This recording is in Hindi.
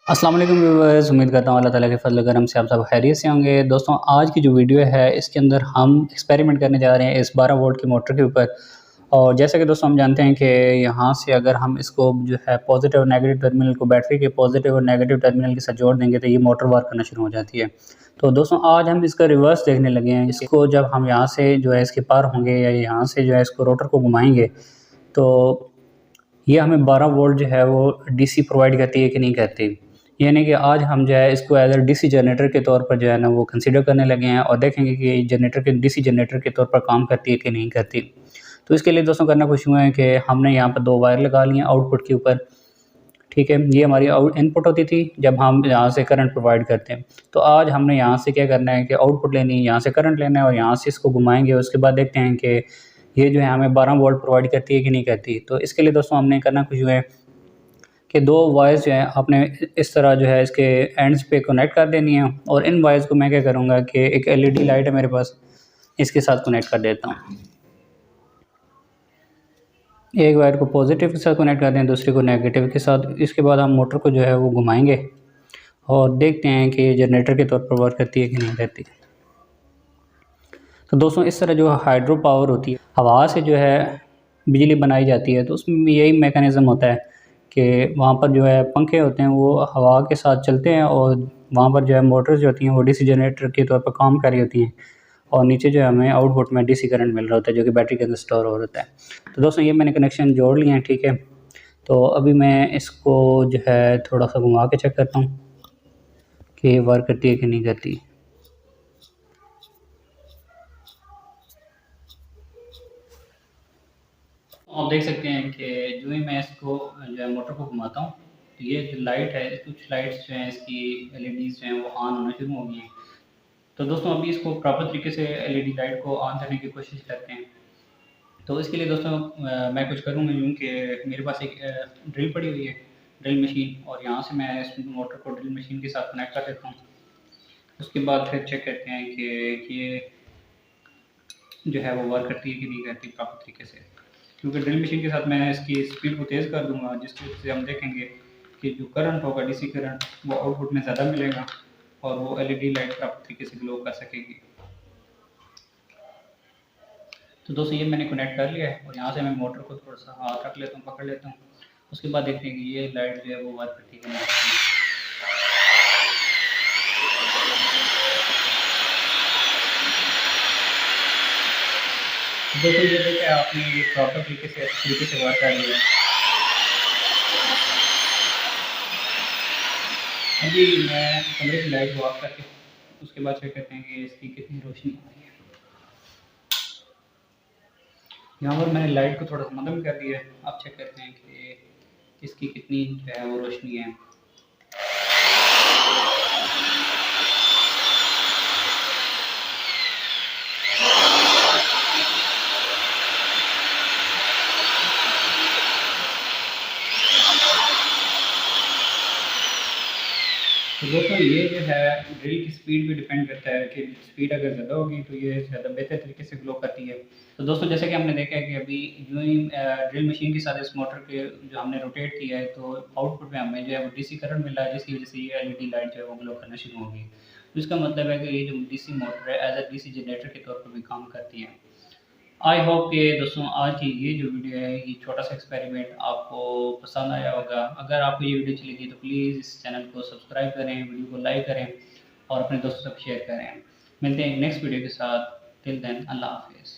अस्सलाम वालेकुम व्यूअर्स, उम्मीद करता हूँ अल्लाह ताला के फज़ल करम से आप सब खैरियत से होंगे। दोस्तों, आज की जो वीडियो है इसके अंदर हम एक्सपेरिमेंट करने जा रहे हैं इस 12 वोल्ट की मोटर के ऊपर। और जैसा कि दोस्तों हम जानते हैं कि यहाँ से अगर हम इसको जो है पॉजिटिव और नेगेटिव टर्मिनल को बैटरी के पॉजिटिव और नेगेटिव टर्मिनल के साथ जोड़ देंगे तो ये मोटर वर्क करना शुरू हो जाती है। तो दोस्तों आज हम इसका रिवर्स देखने लगे हैं। इसको जब हम यहाँ से जो है इसके पार होंगे या यहाँ से जो है इसको रोटर को घुमाएँगे तो ये हमें 12 वोल्ट जो है वो डीसी प्रोवाइड करती है कि नहीं करती। यानी कि आज हम जो है इसको एज़ अ डीसी जनरेटर के तौर पर जो है ना वो कंसीडर करने लगे हैं और देखेंगे कि जनरेटर के डीसी जनरेटर के तौर पर काम करती है कि नहीं करती। तो इसके लिए दोस्तों करना कुछ यूँ है कि हमने यहाँ पर 2 वायर लगा लिए हैं आउटपुट के ऊपर, ठीक है? ये हमारी इनपुट होती थी जब हम यहाँ से करंट प्रोवाइड करते हैं। तो आज हमने यहाँ से क्या करना है कि आउटपुट लेनी है, यहाँ से करंट लेना है और यहाँ से इसको घुमाएँगे। उसके बाद देखते हैं कि ये जो है हमें 12 वोल्ट प्रोवाइड करती है कि नहीं करती। तो इसके लिए दोस्तों हमने करना कुछ यूँ है कि 2 वायर्स जो हैं आपने इस तरह जो है इसके एंड्स पे कनेक्ट कर देनी है और इन वायर्स को मैं क्या करूँगा कि एक एलईडी लाइट है मेरे पास, इसके साथ कनेक्ट कर देता हूँ। एक वायर को पॉजिटिव के साथ कनेक्ट कर दें, दूसरे को नेगेटिव के साथ। इसके बाद हम मोटर को जो है वो घुमाएँगे और देखते हैं कि ये जनरेटर के तौर पर वर्क करती है कि नहीं करती। तो दोस्तों इस तरह जो हाइड्रो पावर होती है, हवा से जो है बिजली बनाई जाती है, तो उसमें यही मैकेनिज़्म होता है कि वहाँ पर जो है पंखे होते हैं वो हवा के साथ चलते हैं और वहाँ पर जो है मोटर्स जो होती हैं वो डीसी जनरेटर के तौर पर काम कर रही होती हैं और नीचे जो है हमें आउटपुट में डीसी करंट मिल रहा होता है जो कि बैटरी के अंदर स्टोर हो रहा है। तो दोस्तों ये मैंने कनेक्शन जोड़ लिए हैं, ठीक है। तो अभी मैं इसको जो है थोड़ा-सा घुमा के चेक करता हूँ कि ये वर्क करती है कि नहीं करती। आप देख सकते हैं कि जो ही मैं इसको जो है मोटर को घुमाता हूँ तो ये जो लाइट है, कुछ लाइट्स जो हैं इसकी एलईडीज़ जो हैं वो ऑन होना शुरू हो गई हैं। तो दोस्तों अभी इसको प्रॉपर तरीके से एलईडी लाइट को ऑन करने की कोशिश करते हैं। तो इसके लिए दोस्तों मैं कुछ करूँगा यूँ कि मेरे पास एक ड्रिल पड़ी हुई है, ड्रिल मशीन, और यहाँ से मैं इस मोटर को ड्रिल मशीन के साथ कनेक्ट कर देता हूँ। उसके बाद फिर चेक करते हैं कि ये जो है वो वर्क करती है कि नहीं करती प्रॉपर तरीके से। क्योंकि ड्रिल मशीन के साथ मैं इसकी स्पीड को तेज़ कर दूँगा जिसकी वजह से हम देखेंगे कि जो करंट होगा डीसी करंट वो आउटपुट में ज़्यादा मिलेगा और वो एलईडी लाइट प्रॉपर तरीके से ग्लो कर सकेगी। तो दोस्तों ये मैंने कनेक्ट कर लिया है और यहाँ से मैं मोटर को थोड़ा-सा हाथ रख लेता हूँ, पकड़ लेता हूँ। उसके बाद देखते हैं कि ये लाइट जो है वो वर्क करती है कि नहीं करती। तो दोस्तों ये देखा आपने, ये प्रॉपर तरीके से अच्छी तरीके से वर्क कर रही है। अभी मैं कमरे की लाइट को ऑफ करके उसके बाद चेक करते हैं कि इसकी कितनी रोशनी आ रही है। यहाँ पर मैंने लाइट को थोड़ा सा मध्यम कर दिया है। अब चेक करते हैं कि इसकी कितनी जो है वो रोशनी है। तो दोस्तों ये जो है ड्रिल की स्पीड पे डिपेंड करता है कि स्पीड अगर ज़्यादा होगी तो ये ज़्यादा बेहतर तरीके से ग्लो करती है। तो दोस्तों जैसे कि हमने देखा है कि अभी यूँ ही ड्रिल मशीन के साथ इस मोटर के जो हमने रोटेट किया है तो आउटपुट में हमें जो है वो डीसी करंट मिल रहा है जिसकी वजह से ये एलईडी लाइट जो है वो ग्लो करना शुरू हो गई। तो इसका मतलब है कि ये जो डीसी मोटर है एज अ डीसी जनरेटर के तौर पर भी काम करती है। आई होप कि दोस्तों आज की ये जो वीडियो है ये छोटा सा एक्सपेरिमेंट आपको पसंद आया होगा। अगर आपको ये वीडियो अच्छी लगी तो प्लीज़ इस चैनल को सब्सक्राइब करें, वीडियो को लाइक करें और अपने दोस्तों के साथ शेयर करें। मिलते हैं नेक्स्ट वीडियो के साथ। टिल देन अल्लाह हाफिज़।